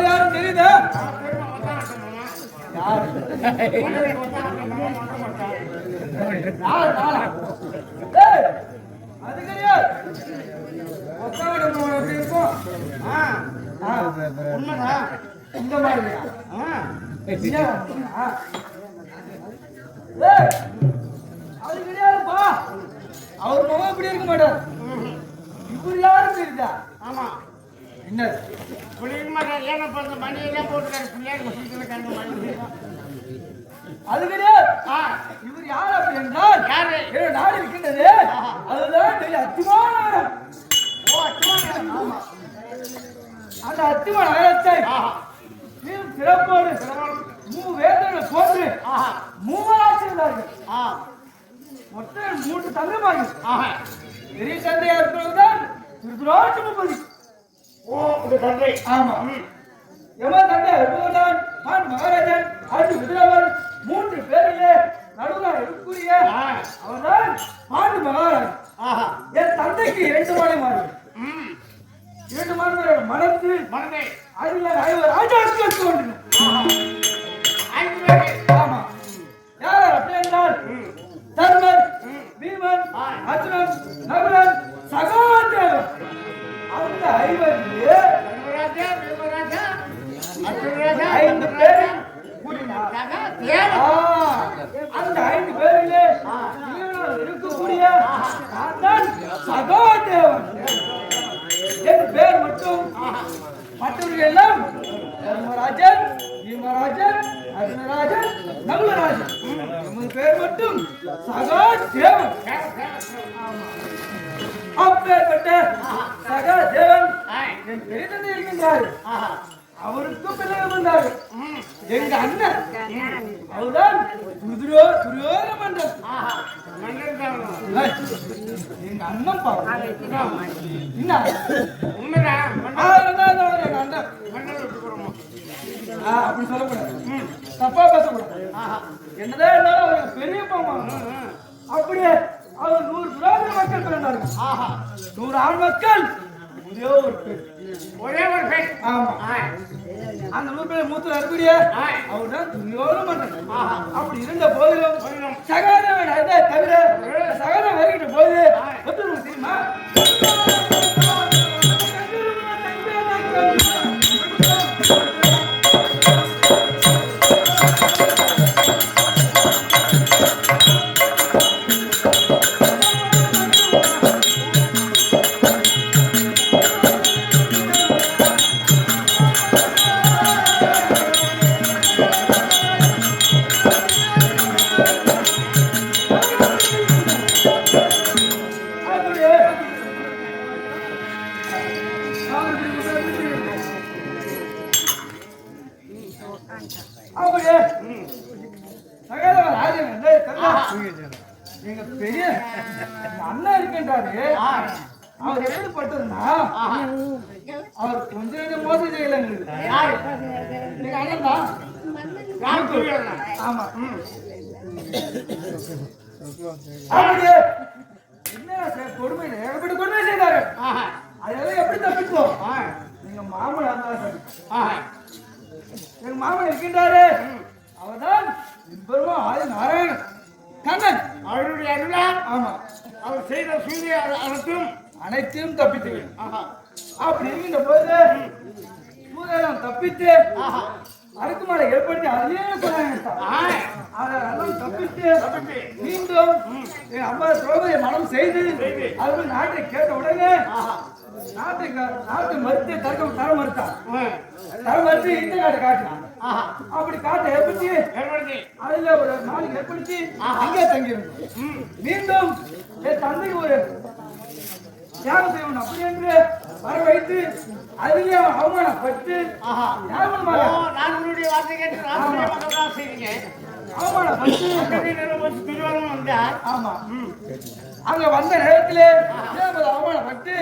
யாரும் தெரியுதா? அது கிடையாது. எப்படி இருக்கும்? உண்மைதான். இந்த மாதிரி அது கிடையாதுப்பா. அவர் முகம் இப்படி இருக்க மாட்டார். இவர் யாரும் தெரியுதா? ஆமா. என்ன அது கிடையாது. இவர் யார் அப்படி என்றால் நாடு இருக்கின்றது. அதுதான் அத்திமான நகரம். அந்த அத்திமான நகரத்தை சிறப்போடு வேதனை போன்று மூவராட்சியர்கள் மொத்தம் 3 தங்கமாக பெரிய தந்தையா இருப்பதுதான் திருத்துராட்சி முப்பதி. தந்தை ஆமா. எவ்வளவு தந்தை இருப்பதுதான் மகாராஜன் அன்று விதிரவன் 3 பேரிலே நடுவராக இருக்கக்கூடிய அவர்தான் பாண்டு மகாராஜன். என் தந்தைக்கு 2 மாலை மாறு 2 மாதங்களை மனத்து மனதை அதில் 5 ராஜாக்கள் எடுத்து ஆமா. யார் அப்படி என்றால் தர்மன், பீமன், அர்ஜுனன், நகுலன், சகாதேவன். அந்த 5 பேரை கூட்டினார். அந்த 5 பேரிலே இருக்கக்கூடிய சகாதேவன் என் பேர் மட்டும். மற்றவர்கள் எல்லாம் தர்மராஜன், பீமராஜன், அர்ஜுனராஜன், நகுலராஜன். நமது பேர் மட்டும் சகாதேவன். அப்பேற்பட்ட சகாதேவன் என் பெரிய தந்தை இருக்கின்றார். அவருக்கு பிள்ளைகள் வந்தார்கள். எங்க அண்ணன் அவர்தான் துரியோதன மன்னன். எங்க அண்ணன் அப்படி சொல்லக்கூடாது, தப்பா பேசக்கூடாது. என்னதான் இருந்தாலும் அவருக்கு பெரிய அப்படியே அவர் 100 புராதன மக்கள் பிறந்தார்கள். 100 ஆண் மக்கள், ஒரே ஒரு பெண். ஆமா. அந்த 100 பேர் மூத்த இருக்கக்கூடிய அவர்தான் துரியோதன மன்னன். அப்படி இருந்த போதிலும் சகாதேவன் அதை தவிர சகாதேவன் வருகின்ற போது தெரியுமா? எங்க பெரிய அண்ணா இருக்கின்றாரு. அவர் எப்படிப்பட்டதுன்னா அவர் கொஞ்சம் மோசம் செய்யல. அண்ணன் தான். ஆமா. என்ன கொடுமை, எப்படி கொடுமை செய்தாரு. அதெல்லாம் எப்படி தப்பிப்போம்? எங்க மாமன் எங்க மாமன் இருக்கின்றாரு. அவர்தான் பெருமா ஆதி நாராயணன் கண்ணன். அவருடைய அருளால் ஆமா அவர் செய்த சூழ்நிலை அனைத்தையும் தப்பித்து அப்படி இருக்கின்ற போது சூரியன் தப்பித்து அடுக்குமாலை ஏற்படுத்தி அதிலே அதெல்லாம் தப்பித்து மீண்டும் என் அம்மா திரௌபதியை மனம் செய்து அவர்கள் நாட்டை கேட்ட உடனே நாட்டை மறுத்து தர மறுத்தான். தர மறுத்து இந்த நாட்டை காட்டினான். அப்படி காட்டை ஏற்படுத்தி அதுல ஒரு நாளைக்கு ஏற்படுத்தி அங்கே தங்கியிருந்தோம். மீண்டும் என் தந்தைக்கு ஒரு தியாகம் செய்யணும் அப்படி என்று வர வைத்து அதிலே அவமானப்பட்டு அங்க வந்த நேரத்திலே அவமானப்பட்டு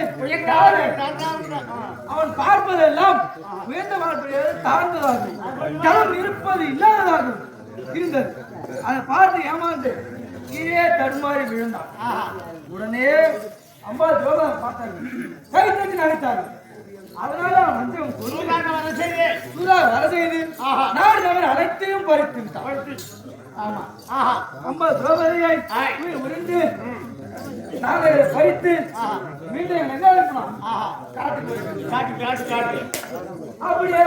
அவன் பார்ப்பதெல்லாம் உயர்ந்த வாழ்க்கையை தாழ்ந்ததாகும், தரம் இருப்பது இல்லாததாகும் இருந்தது. அதை பார்த்து ஏமாந்து கீழே தடுமாறி விழுந்தான். உடனே அம்பா ஜோகம் பார்த்தாங்க கை தட்டி நினைத்தாங்க அதனால அவன் வந்து சூரா வர செய்து நாடு நகர் அனைத்தையும் பறித்து விட்டான் ஆமா அம்பா திரௌபதியை உறிந்து நாங்கள் பறித்து மீண்டும் எங்க அனுப்பணும் காட்டு அப்படியே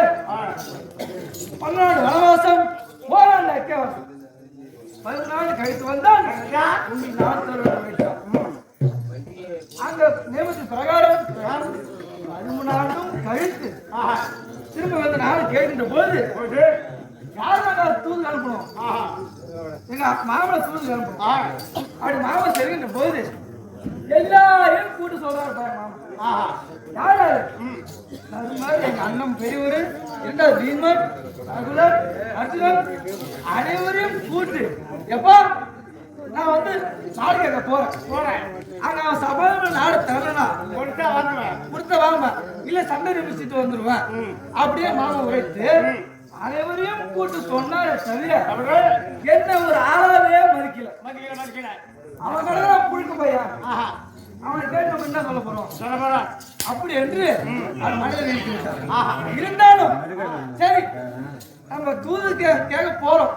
14 வனவாசம் போராண்ட அக்கேவாசம் 14 கழித்து வந்தான் அந்த நியமத்தின் பிரகாரம் 13 ஆண்டும் கழித்து திரும்ப வந்து நானும் கேட்கின்ற போது யாரும் தூது அனுப்பணும் எங்க மாமலை தூது அனுப்பணும் அப்படி மாமலை தெரிகின்ற போது எல்லாரையும் கூட்டு சொல்றாரு மாமா யாரு எங்க அண்ணன் பெரியவர் இரண்டாவது பீமன் ரகுலர் அர்ஜுனன் அனைவரையும் கூட்டு எப்பா நான் வந்து நாடு கேட்க போறேன் அங்க அவன் சபையில நாடு தரலனா கொடுத்த வாங்க இல்ல சண்டை நிமிச்சிட்டு வந்துருவேன் அப்படியே மாமா உரைத்து அனைவரையும் கூட்டு சொன்னாரே தவிர என்ன ஒரு ஆளாவே மதிக்கல அவன் கடவுளா புழுக்க பையன் அவனை கேட்டு நம்ம என்ன சொல்ல போறோம் அப்படி என்று அது மனிதன் இருந்தாலும் சரி நம்ம தூது கேட்க போறோம்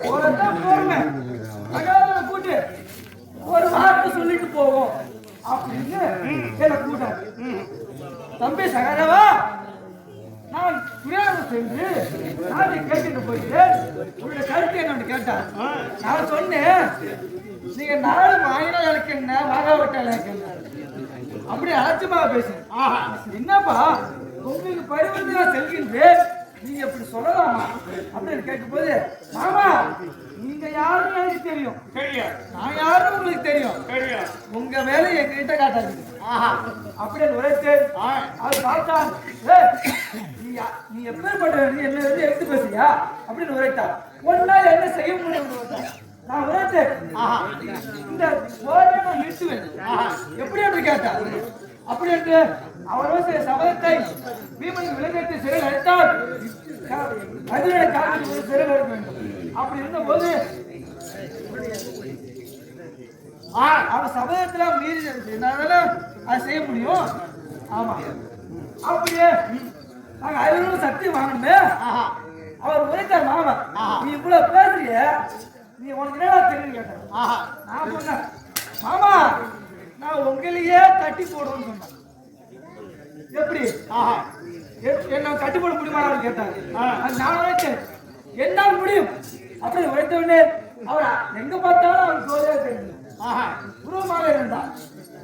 போறோமே கூட்டு ஒரு வார்த்தை சொல்லிட்டு போவோம் அப்படின்னு என்ன கூட்டாரு தம்பி சகரவா நான் பிரயாணம் சென்று நாளை கேட்டுட்டு போயிட்டு உங்களுடைய கருத்து என்ன கேட்டார் நான் சொன்னேன் நீங்க நாலு மாயினா எனக்கு என்ன மாகாவட்ட எனக்கு என்ன அப்படி அலட்சியமாக பேசுறேன் என்னப்பா உங்களுக்கு பரிவர்த்தனை நான் செல்கின்றேன் நீங்க எப்படி சொல்லலாமா அப்படின்னு கேட்கும் போது மாமா நீங்க யாருன்னு எனக்கு தெரியும் நான் யாருன்னு உங்களுக்கு தெரியும் உங்க வேலை எங்ககிட்ட காட்டாது அப்படியே உரைத்து அது பார்த்தான் நீ எப்படி பண்ற நீ என்ன எடுத்து பேசுறியா அப்படின்னு உரைத்தா ஒன்னால என்ன செய்ய முடியும் நான் உரைத்தேன் இந்த போரை நான் நிறுத்துவேன் எப்படி என்று கேட்டா அப்படி என்று அவர் சபதத்தை பீமன் விலங்கத்தை சிறையில் அழைத்தால் அதிரட காலத்தில் சிறையில் அழைக்க வேண்டும் அப்படி இருந்த போது அவன் சபதத்துல மீறி அதை செய்ய முடியும் ஆமா அப்படியே நாங்க ஐநூறு சக்தி வாங்கணுமே அவர் உரைத்தார் மாமா நீ இவ்வளவு பேசுறிய நீ உனக்கு என்ன தெரியும் கேட்ட நான் சொன்னேன் மாமா நான் உங்களையே கட்டி போடுவேன்னு சொன்னேன் எப்படி என்ன கட்டி போட முடியுமா கேட்டாரு நான் உரைத்தேன் என்னால் முடியும் அப்படி உரைத்தவனே அவர் எங்க பார்த்தாலும் அவர் சோதனை தெரியும் உருவமாக இருந்தார்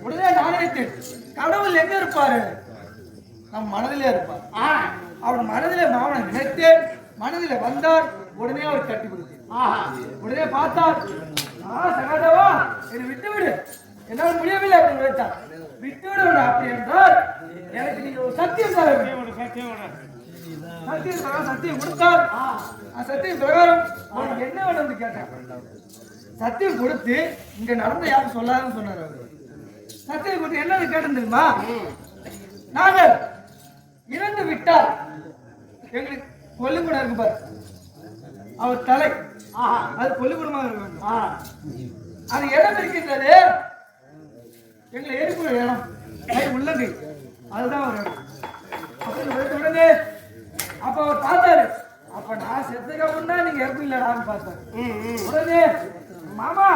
உடனே நான் நினைத்தேன் கடவுள் எங்க இருப்பாரு நம் மனதிலே இருப்பார் அவர் மனதிலே மாமனை நினைத்தேன் மனதிலே வந்தார் உடனே அவர் கட்டி கொடுத்தேன் உடனே பார்த்தார் சகாதவா என்னை விட்டு விடு என்னால் முடியவில்லை அப்படின்னு நினைத்தார் விட்டு விட அப்படி என்றால் எனக்கு நீங்க ஒரு சத்தியம் சத்தியம் கொடுத்தார் சத்தியம் பிரகாரம் உனக்கு என்ன வேணும்னு கேட்டேன் சத்தியம் கொடுத்து இங்க நடந்த யாரும் சொல்லாதுன்னு சொன்னார் அவர் சத்தியம் கொடுத்து என்னன்னு கேட்டேன் தெரியுமா நாங்கள் இறந்து விட்டால் எங்களுக்கு கொல்லுக்கூடம் இருக்கு பாரு அவர் தலை அது கொல்லுக்கூடமாக இருக்க வேண்டும் அது இடம் இருக்கின்றது எங்களை எரிப்புற இடம் உள்ளங்கை அதுதான் ஒரு இடம் அப்படின்னு உடனே அப்ப அவர் பார்த்தாரு அப்ப நான் செத்துக்க முன்னா நீங்க இறப்பில்லடான்னு பார்த்தாரு உடனே மாமா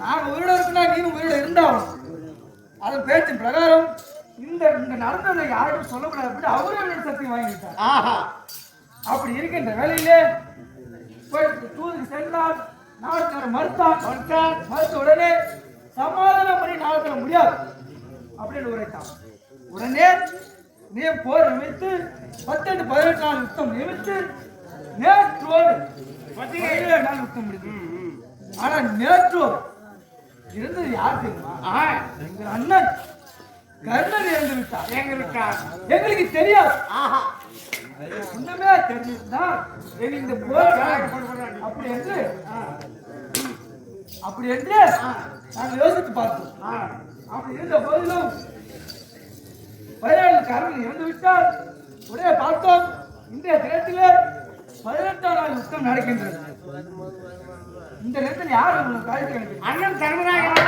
நாங்க உயிரோட இருக்குன்னா நீங்க உயிரோட இருந்தாலும் அதன் பேச்சின் பிரகாரம் இந்த நடந்ததை யாருக்கும் சொல்லக்கூடாது அவரே சக்தி வாங்கிட்டார் அப்படி இருக்கின்ற வேலையிலே தூதுக்கு சென்றால் நாடகர் மறுத்த உடனே சமாதானம் பண்ணி நாடகம் முடியாது அப்படின்னு உரைத்தான் உடனே நீ போர் நிமித்து 18-18 நாள் யுத்தம் நிமித்து நேற்றோடு 17 நாள் யுத்தம் முடியுது ஆனா நேற்றோடு இருந்தது யார் தெரியுமா எங்க அண்ணன் கர்ணன் இறந்து விட்டார் எங்களுக்கு தெரியாது ஒண்ணுமே தெரிஞ்சுதான் இந்த போர் அப்படி என்று நாங்கள் யோசித்து பார்த்தோம் அப்படி இருந்த போதிலும் 17 கர்ணன் இறந்து விட்டால் உடனே பார்த்தோம் இன்றைய தினத்திலே 18ஆம் நாள் யுத்தம் நடக்கின்றது இந்த நேரத்தில் யார் உங்களுக்கு அண்ணன் தர்மராஜன்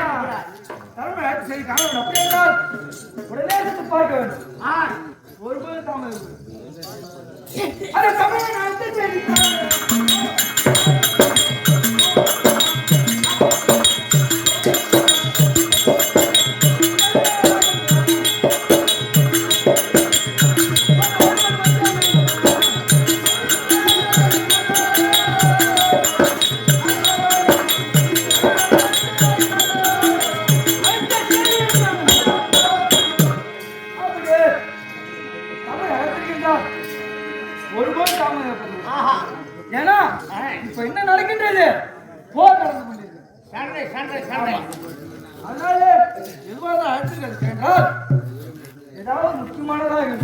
தலைமை ஆட்சி செய்து காண வேண்டும். அப்படி என்றால் உடனே சென்று பார்க்க வேண்டும். ஒருபோது தாமதம் அதை தமிழன் அடுத்த செய்தி ஏன்னா இப்ப என்ன நடக்கின்றது? போர் நடந்து கொண்டிருக்கிறது. அதனால எதுவாக அழைச்சிருக்கிறது என்றால் ஏதாவது முக்கியமானதாக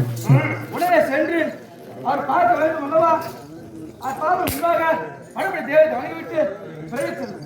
உடனே சென்று அவர் பார்க்க வேண்டும் அல்லவா? அது பார்க்க முன்பாக மறுபடி தேவத்தை வணங்கிவிட்டு பிரவேசித்தது.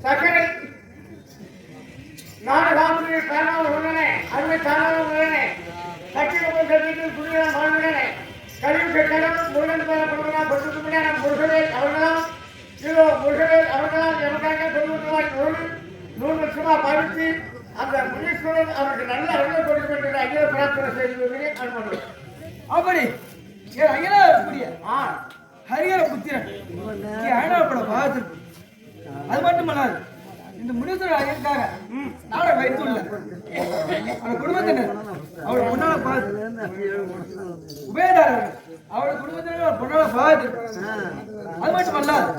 சக்கரை நாடகாமுடைய காரணம் உள்ளன அருமை காரணம் உள்ளன சக்கிரமும் சத்தியத்தில் புதிய வாழ்வினே கழிவு கட்டணம் முருகன் பரப்படுவதா பட்டு முடியாத முருகவேல் அவர்களாம் இதோ முருகவேல் அவர்களால் எமக்காக சொல்லுவாய் 100 வருஷமா படித்து அந்த முனீஸ்வரன் அவருக்கு நல்ல அருளை கொடுக்க வேண்டும் ஐயோ பிரார்த்தனை செய்து அனுமதி அப்படி ஐயா இருக்கக்கூடிய ஹரிஹர புத்திரன் ஐநாப்பட பாகத்திற்கு அது மட்டுமல்லாது இந்த முனீஸ்வரர் ஐயருக்காக நாடை வைத்துள்ள அவர் குடும்பத்தினர் அவர் பொன்னால பாகத்து உபயதாரர்கள் அவருடைய குடும்பத்தினர் பொன்னால பாகத்திற்கு அது மட்டுமல்லாது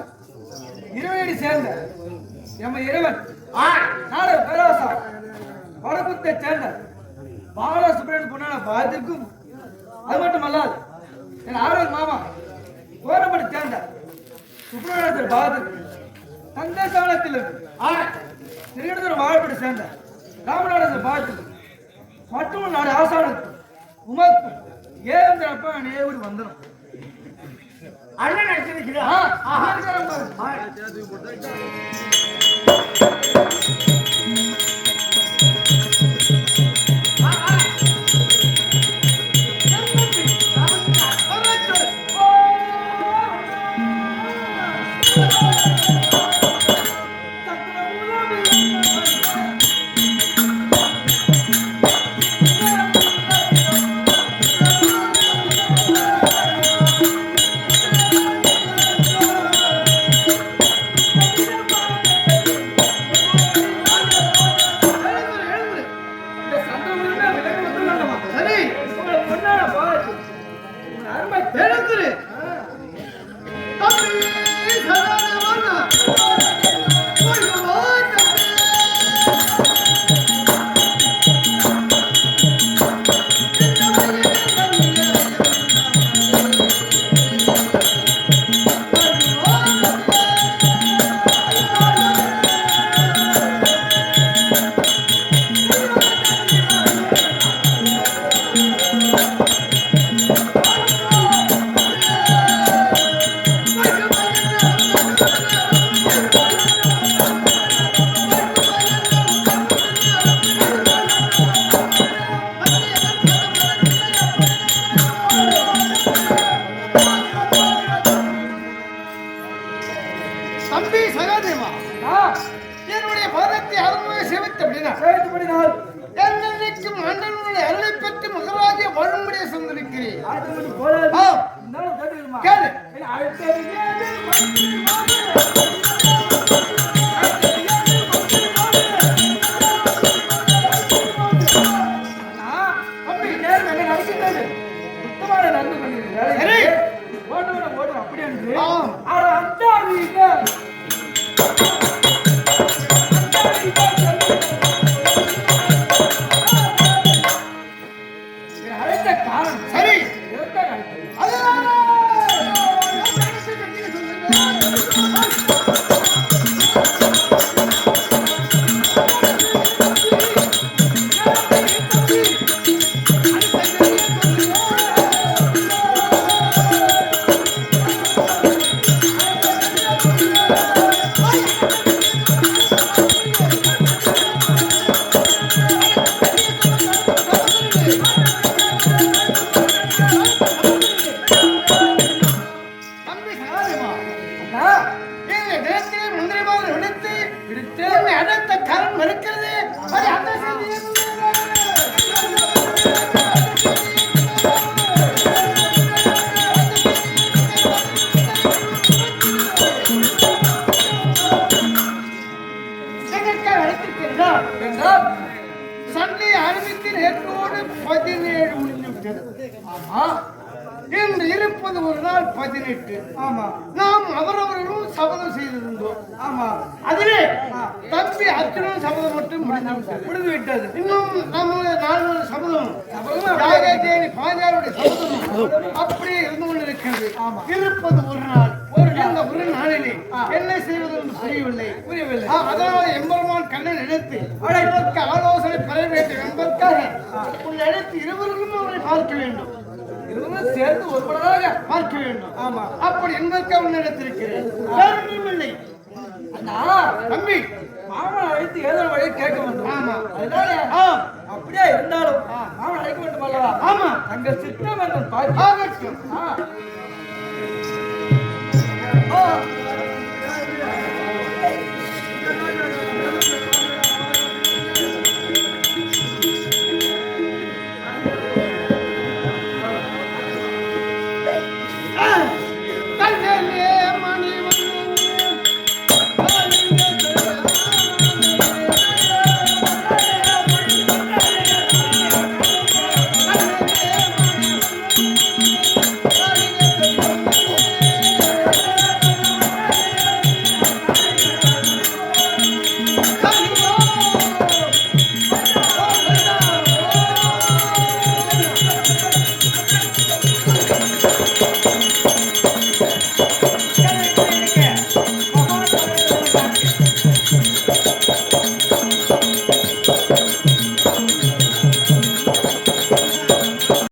இறைவனடி சேர்ந்த நம்ம இறைவன் நாட பேராசா வடகுத்தை சேர்ந்த பாலா சுப்பிரமணியன் பொண்ணான பாகத்திற்கும் அது மட்டும் அல்லாது என் ஆரோக்கிய மாமா கோரப்படி சேர்ந்த சுப்பிரமணியர் பாகத்திற்கு தந்தை சாணத்தில் திருடத்தூர் வாழப்படி சேர்ந்த ராமநாதர் பாகத்திற்கு மற்றும் நாடு ஆசானத்து உமக்கும் ஏந்திரப்ப நேவுடி வந்துடும் அண்ணன் நடிச்சிருக்கிறா என்னுடைய பாதத்தை அருமையை சேவித்தபடினால் என்னைக்கும் மன்னனுடைய அருளை பெற்று மகராஜ வாழும்படியே சொந்திருக்கிறேன். கேளு. சண்டை ஆரம்பித்து நேற்றோடு 17 முடிந்துவிட்டது. இன்று இருப்பது ஒரு நாள் 18. ஆமா, நாம் அவரவர்களும் சபதம் செய்திருந்தோம். ஆமா, அதிலே தம்பி அர்ஜுனன் சபதம் மட்டும் முடிந்து விட்டது. இன்னும் நம்ம 4 சபதம் பாஞ்சாருடைய சபதம் அப்படியே இருந்து கொண்டிருக்கிறது. ஆமா, இருப்பது ஒரு நாள். இந்த ஒரு நாளிலே என்ன செய்வது என்று புரியவில்லை. அதனால எம்பெருமான் கண்ணன் எடுத்து அவருக்கு ஆலோசனை பெற வேண்டும் என்பதற்காக உன்னை எடுத்து இருவருக்கும் அவரை பார்க்க வேண்டும், இருவரும் சேர்ந்து ஒருவராக பார்க்க வேண்டும். ஆமா, அப்படி என்பதற்காக உன்னை எடுத்திருக்கிறேன். இல்லை தம்பி மாமன் அழைத்து ஏதோ வழியை கேட்க வேண்டும். ஆமா, அதனால அப்படியே இருந்தாலும் மாமன் அழைக்க வேண்டும் அல்லவா? ஆமா, அங்க சித்தம் பார்க்க.